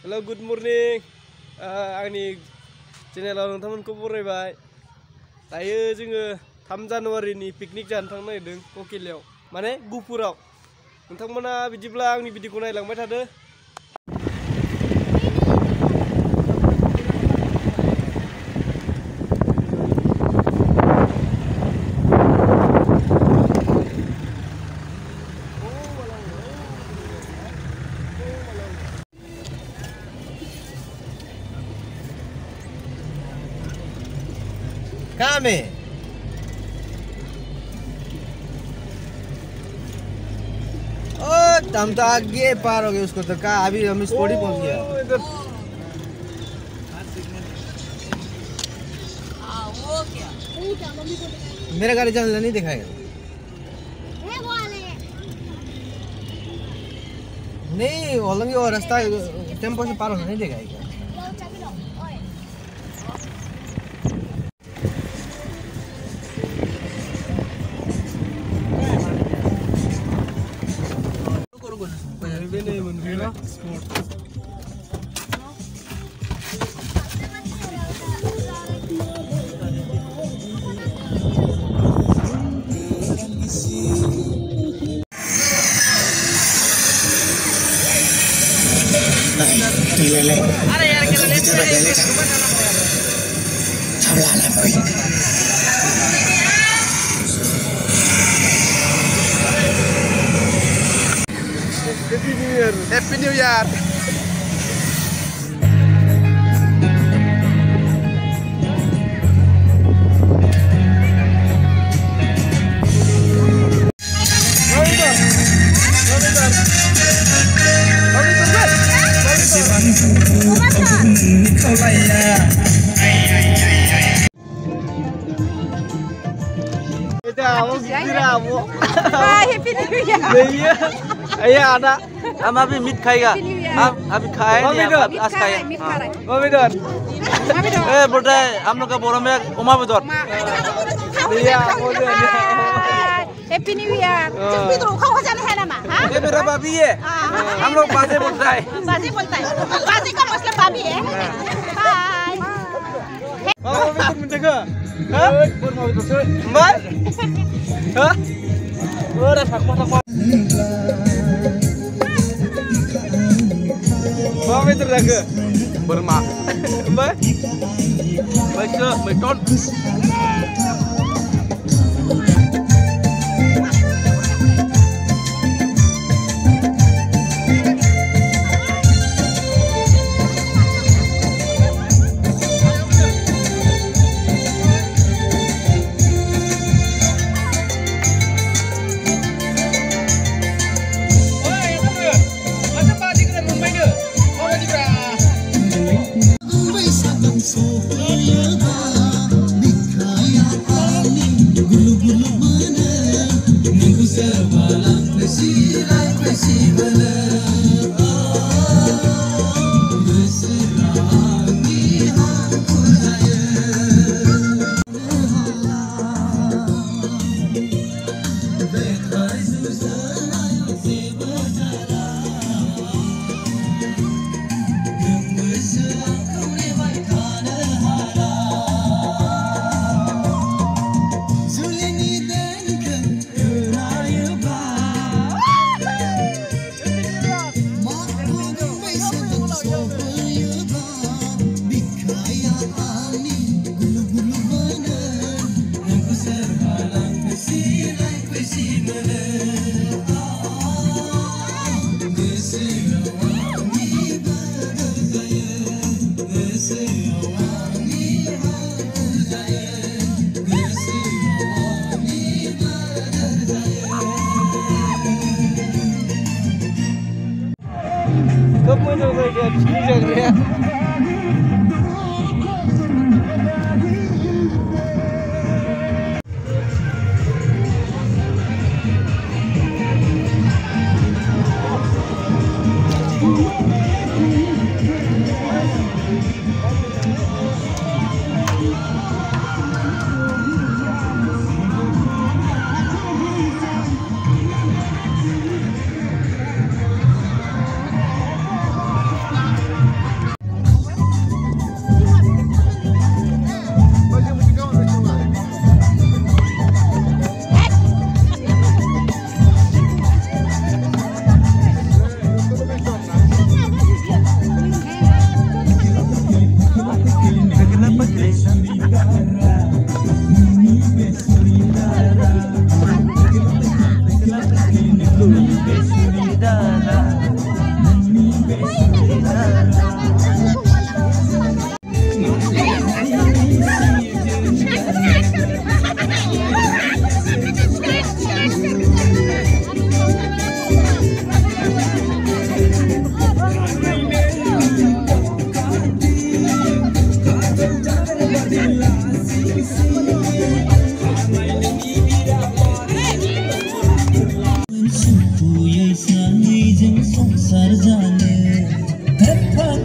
Hello, good morning. आंनि चेनेलाव नोंथांमोनखौ बरायबाय। दायो जोङो 3 जानुवारिनि पिकनिक जानो थांनो नागिरदों ककिलायाव, माने गुफुराव। नोंथांमोना बिदिब्ला आंनि भिडिअखौ नायलांबाय थादो। कहाँ में? ओ हम तो आगे पार हो गए उसको तो कहा अभी हम स्पॉट ही पहुंच गया। वो क्या? मेरा गाड़ी चलना नहीं दिखाएगा। नहीं ओलंगी वो रास्ता टेम्पो से पार होना नहीं दिखाएगा। अरे यार क्या ले Happy New Year. Happy New Year. Iya ada. हम अभी मीट खाएगा। हम अभी खाए नहीं, हम आज खाए। Mamidor. ए बोलता है हम लोग का बोरा में उमा बेदर। Iya, Happy New Year. Tapi tu kau जाने है ना माँ? ये मेरा भाभी है। हम लोग बाजे बोलता है। बाजी बोलता है। बाजी का मतलब भाभी है। Bye. Mau menjaga? Hah? Mau itu sih? Mbak? Hah? Udah sakit. Mau menjaga? Burma Mbak? वैसे मेटोन Kau mau coba kayak gini ya?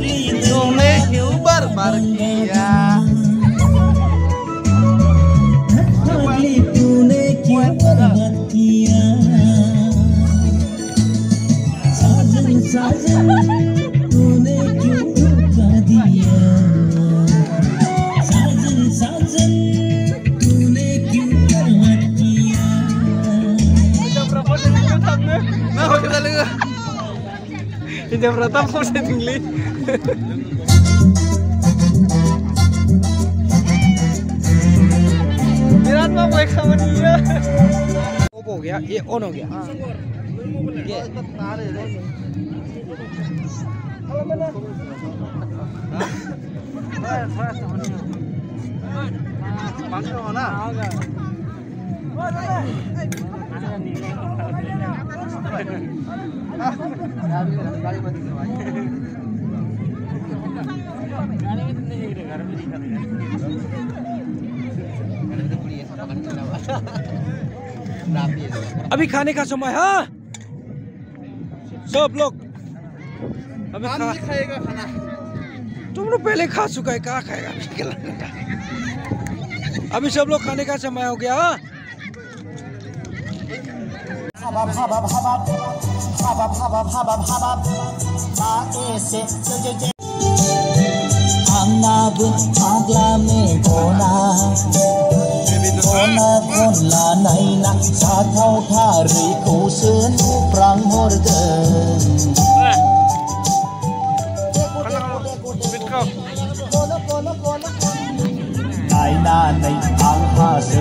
तूने क्यों बार-बार किया तूने क्यों बर्बाद किया साजन साजन तूने क्यों धोखा दिया साजन साजन तूने क्यों बर्बाद किया Nah, kita lihat. Ini Pratap mau saya tinggi. Virat mau baik sama dia. Of हो गया ये ऑन हो गया अभी खाने का समय है सब लोग अभी खाएगा खाना तुम लोग पहले खा चुका है कहाँ खाएगा अभी सब लोग खाने का समय हो गया हाँ? Angabun aglame gona gona gonla naina sathau thari kusen prang morga naina nai angha se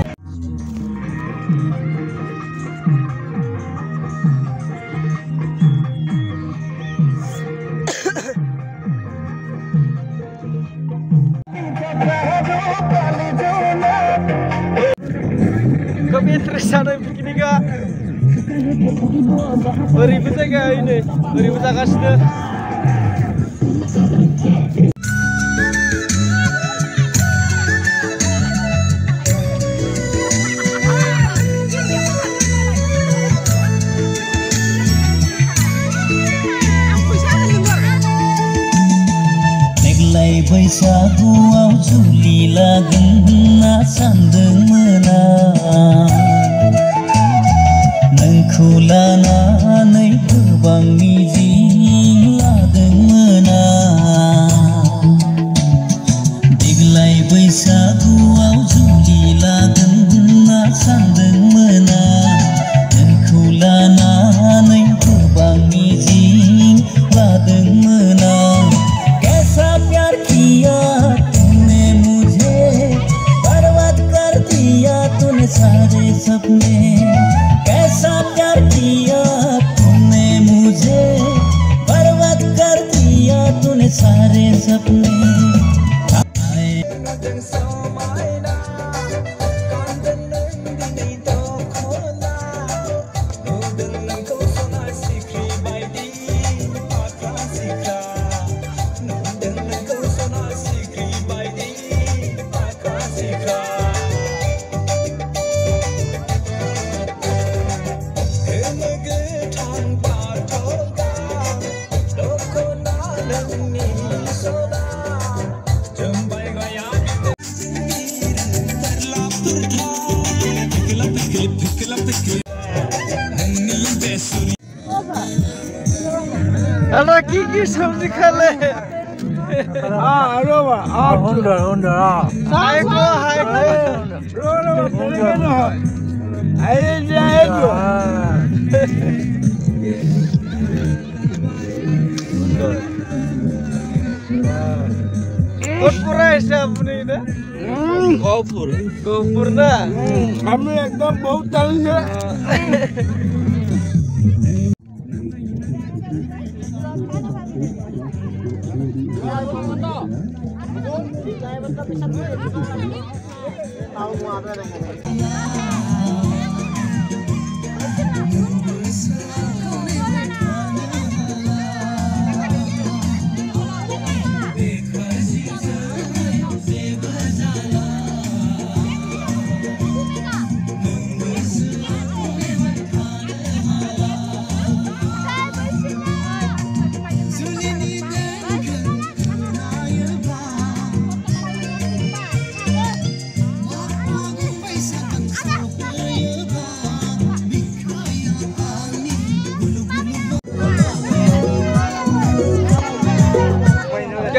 Kami tersana begini kak. Beribut aja ini, beribut aja sudah. Neglai बैसागुआव जुलि लागोन होनना सानदोंमोन आं नोंखौ लानानै गोबां मिजिं लादोंमोन आं देग्लाय बैसागुआव जुलि लागोन होनना सानदोंमोन आं नोंखौ लानानै गोबां मिजिं लादोंमोन आं कैसा प्यार किया तूने मुझे बर्बाद कर दिया तूने सारे सपने कैसा प्यार किया तूने मुझे बर्बाद कर दिया तूने सारे सपने Anak kiki sabzi khale. Hai ko. Kopura apni na? Kopur na. हमें एकदम बहुत तंग है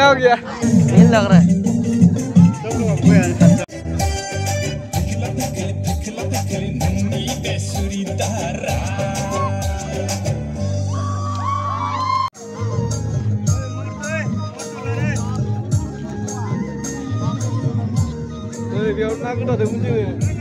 क्या हो गया? पेन लग रहा है। बेयाव ना गोदादोंमोन जोङो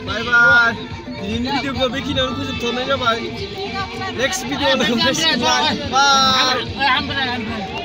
Bye bye. Ini video gue bikin aku sebetulnya coba. Next video ada. Bye.